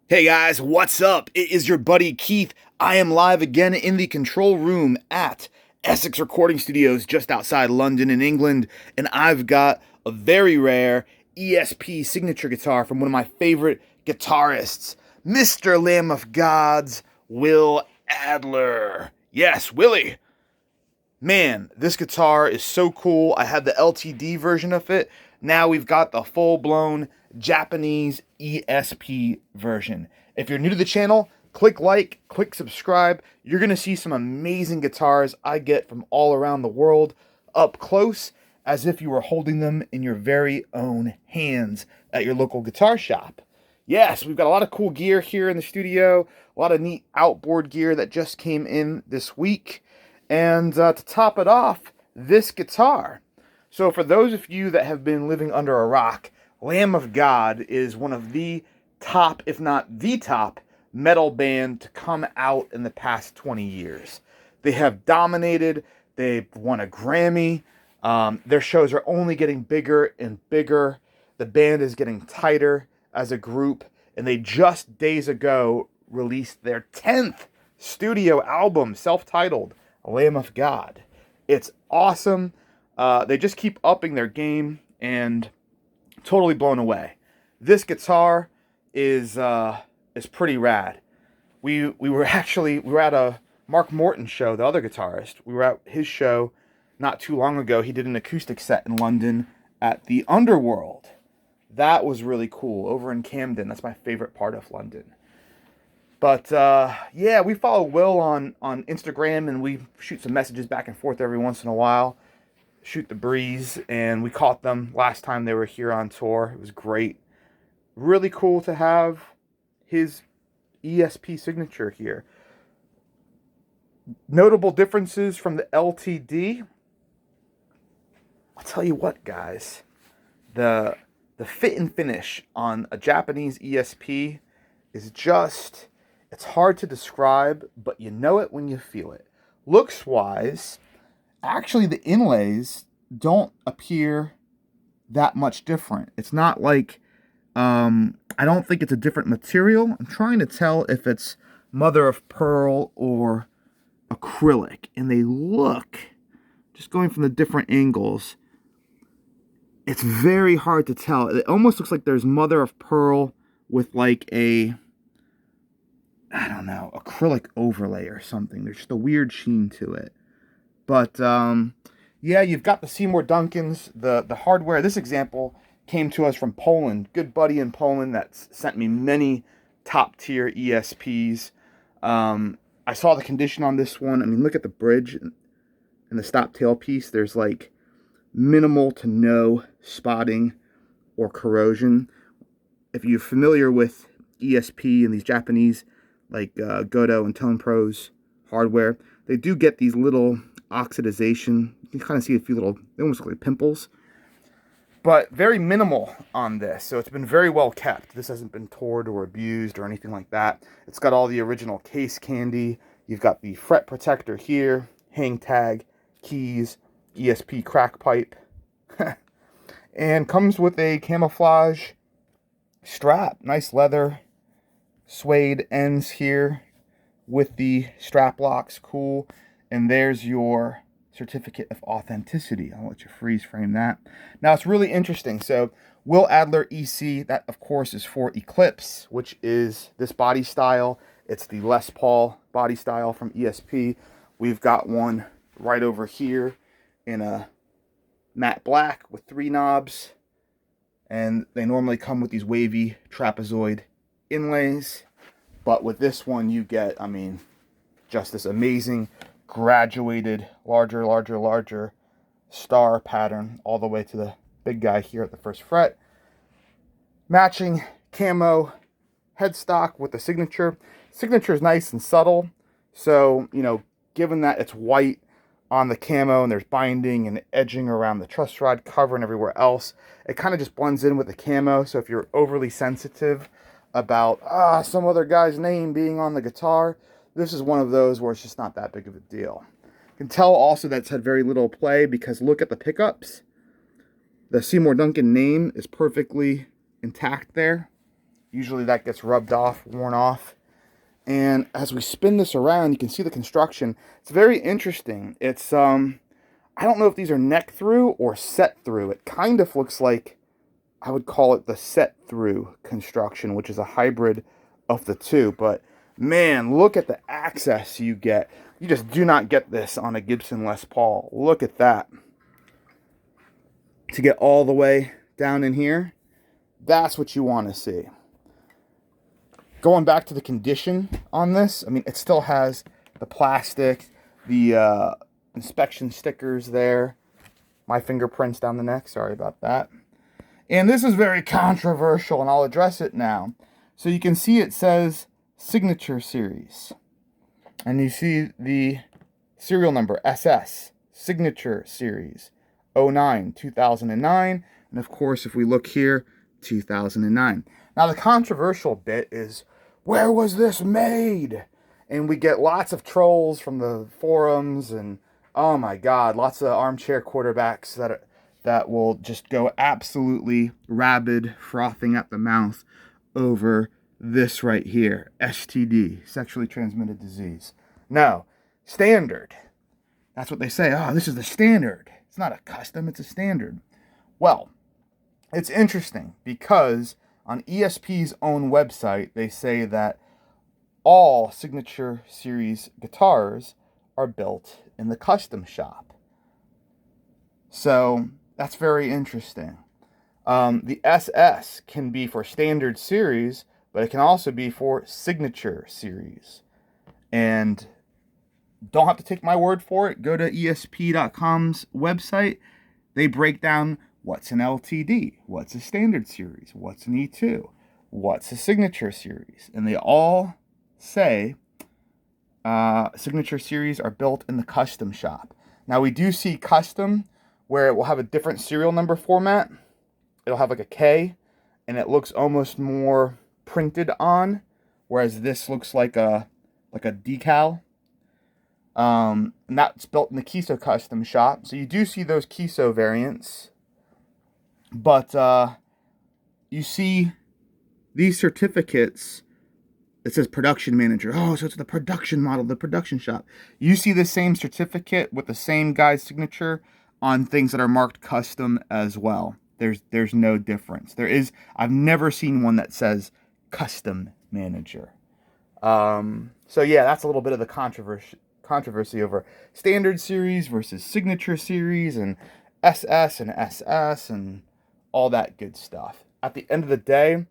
Hey guys, what's up? It is your buddy Keith. I am live again in the control room at Essex Recording Studios just outside London in England, and I've got a very rare ESP signature guitar from one of my favorite guitarists, Mr. Lamb of God's Will Adler. Yes, Willie. Man, this guitar is so cool. I had the LTD version of it. Now we've got the full-blown Japanese ESP version. If you're new to the channel, click like, click subscribe. You're going to see some amazing guitars I get from all around the world up close, as if you were holding them in your very own hands at your local guitar shop. Yes, we've got a lot of cool gear here in the studio, a lot of neat outboard gear that just came in this week. And to top it off, this guitar. So for those of you that have been living under a rock, Lamb of God is one of the top, if not the top, metal band to come out in the past 20 years. They have dominated. They've won a Grammy. Their shows are only getting bigger and bigger. The band is getting tighter as a group. And they just days ago released their 10th studio album, self-titled Lamb of God. It's awesome. They just keep upping their game, and totally blown away. This guitar is pretty rad. We were at a Mark Morton show, the other guitarist. We were at his show not too long ago. He did an acoustic set in London at the Underworld. That was really cool, over in Camden. That's my favorite part of London. But, yeah, we follow Will on Instagram, and we shoot some messages back and forth every once in a while. Shoot the breeze, and we caught them last time they were here on tour. It was great. Really cool to have his ESP signature here. Notable differences from the LTD. I'll tell you what, guys. The fit and finish on a Japanese ESP is just... it's hard to describe, but you know it when you feel it. Looks-wise, actually the inlays don't appear that much different. It's not like, I don't think it's a different material. I'm trying to tell if it's mother of pearl or acrylic. And they look, just going from the different angles, it's very hard to tell. It almost looks like there's mother of pearl with like a, I don't know, acrylic overlay or something. There's just a weird sheen to it. But, yeah, you've got the Seymour Duncans, the hardware. This example came to us from Poland. Good buddy in Poland that's sent me many top-tier ESPs. I saw the condition on this one. I mean, look at the bridge and the stop tailpiece. There's, like, minimal to no spotting or corrosion. If you're familiar with ESP and these Japanese, like Godo and Tone Pros hardware, they do get these little oxidization. You can kind of see a few little, they almost look like pimples. But very minimal on this, so it's been very well kept. This hasn't been torn or abused or anything like that. It's got all the original case candy. You've got the fret protector here, hang tag, keys, ESP crack pipe. And comes with a camouflage strap. Nice leather, suede ends here with the strap locks. Cool. And there's your certificate of authenticity. I'll let you freeze frame that. Now, it's really interesting. So, Will Adler EC, that of course is for Eclipse, which is this body style. It's the Les Paul body style from ESP. We've got one right over here in a matte black with 3 knobs. And they normally come with these wavy trapezoid inlays. But with this one, you get, I mean, just this amazing graduated, larger star pattern all the way to the big guy here at the first fret. Matching camo headstock with the signature. Signature is nice and subtle. So, you know, given that it's white on the camo and there's binding and edging around the truss rod cover and everywhere else, it kind of just blends in with the camo. So if you're overly sensitive about some other guy's name being on the guitar, this is one of those where it's just not that big of a deal. You can tell also that's had very little play because look at the pickups. The Seymour Duncan name is perfectly intact there. Usually that gets rubbed off, worn off. And as we spin this around, you can see the construction. It's very interesting. It's, I don't know if these are neck through or set through. It kind of looks like, I would call it the set through construction, which is a hybrid of the two. But man, look at the access you get. You just do not get this on a Gibson Les Paul. Look at that. To get all the way down in here, that's what you want to see. Going back to the condition on this, I mean, it still has the plastic, the inspection stickers there, my fingerprints down the neck, sorry about that. And this is very controversial, and I'll address it now. So you can see it says Signature Series. And you see the serial number, SS, Signature Series, 09, 2009. And of course, if we look here, 2009. Now, the controversial bit is, where was this made? And we get lots of trolls from the forums, and oh my God, lots of armchair quarterbacks that will just go absolutely rabid, frothing at the mouth over this right here, STD, sexually transmitted disease. No, standard. That's what they say. Oh, this is the standard. It's not a custom, it's a standard. Well, it's interesting because on ESP's own website, they say that all Signature Series guitars are built in the custom shop. So that's very interesting. The SS can be for standard series, but it can also be for Signature Series. And don't have to take my word for it. Go to ESP.com's website. They break down what's an LTD, what's a standard series, what's an E2, what's a Signature Series. And they all say Signature Series are built in the custom shop. Now, we do see custom where it will have a different serial number format. It'll have like a K, and it looks almost more printed on, whereas this looks like a decal. And that's built in the Kiso custom shop. So you do see those Kiso variants. But you see these certificates, it says production manager. Oh, so it's the production model, the production shop. You see the same certificate with the same guy's signature on things that are marked custom as well. There's no difference. I've never seen one that says custom manager. So yeah, that's a little bit of the controversy over standard series versus signature series and SS and all that good stuff. At the end of the day,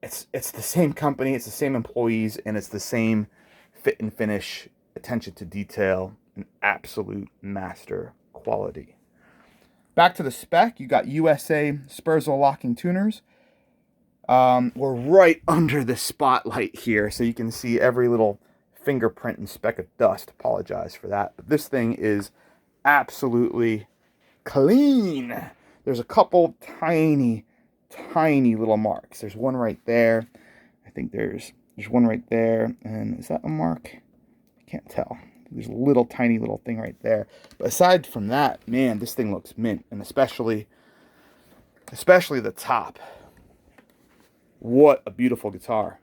it's the same company, it's the same employees, and it's the same fit and finish, attention to detail, and absolute master quality. Back to the spec, you got USA Spurzle locking tuners. We're right under the spotlight here, so you can see every little fingerprint and speck of dust. Apologize for that. But this thing is absolutely clean. There's a couple tiny little marks. There's one right there. I think there's one right there. And is that a mark? I can't tell. There's a little tiny little thing right there. But aside from that, man, this thing looks mint. And especially the top. What a beautiful guitar.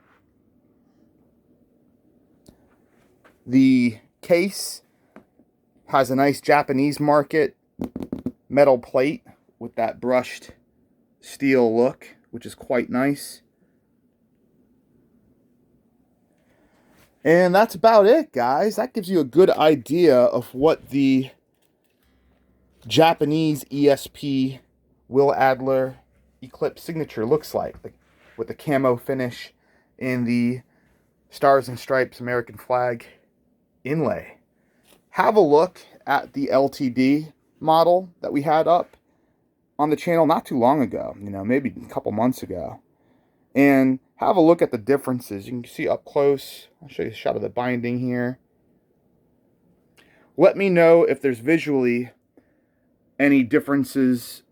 The case has a nice Japanese market metal plate with that brushed steel look, which is quite nice. And that's about it, guys. That gives you a good idea of what the Japanese ESP Willie Adler Eclipse signature looks like, with the camo finish and the Stars and Stripes American flag inlay. Have a look at the LTD model that we had up on the channel not too long ago, maybe a couple months ago, and have a look at the differences. You can see up close. I'll show you a shot of the binding here. Let me know if there's visually any differences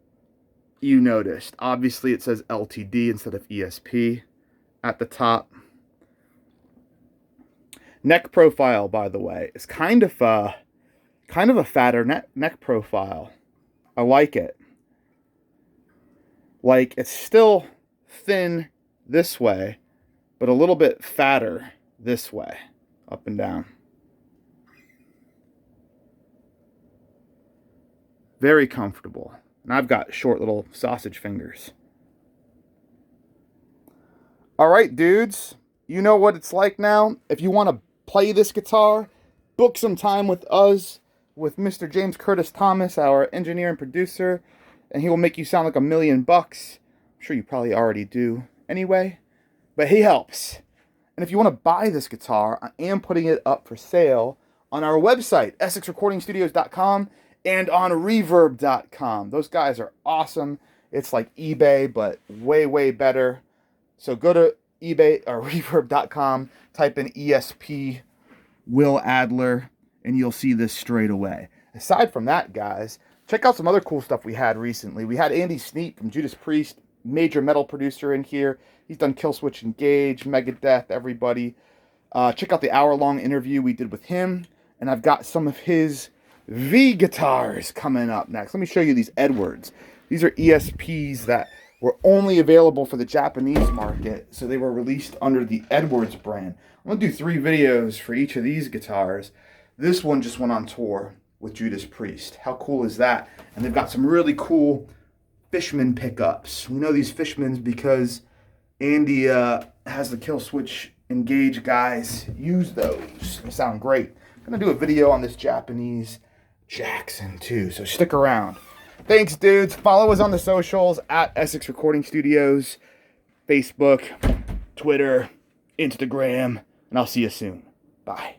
you noticed. Obviously it says LTD instead of ESP at the top. Neck profile, by the way, is kind of a fatter neck profile. I like it. Like, it's still thin, this way, but a little bit fatter this way, up and down. Very comfortable. And I've got short little sausage fingers. All right, dudes. You know what it's like now. If you want to play this guitar, book some time with us, with Mr. James Curtis Thomas, our engineer and producer, and he will make you sound like $1 million. I'm sure you probably already do anyway, but he helps. And if you want to buy this guitar, I am putting it up for sale on our website, EssexRecordingStudios.com, and on Reverb.com. Those guys are awesome. It's like eBay, but way, way better. So go to eBay or Reverb.com, type in ESP Willie Adler, and you'll see this straight away. Aside from that, guys, check out some other cool stuff we had recently. We had Andy Sneap from Judas Priest, major metal producer in here. He's done Killswitch Engage, Megadeth, everybody. Check out the hour-long interview we did with him. And I've got some of his V guitars coming up next. Let me show you these Edwards. These are ESPs that were only available for the Japanese market, so they were released under the Edwards brand. I'm going to do 3 videos for each of these guitars. This one just went on tour with Judas Priest. How cool is that? And they've got some really cool Fishman pickups. We know these Fishmans because Andy has the Killswitch Engage guys use those. They sound great. I'm going to do a video on this Japanese Jackson too, so stick around. Thanks, dudes. Follow us on the socials at Essex Recording Studios, Facebook, Twitter, Instagram, and I'll see you soon. Bye.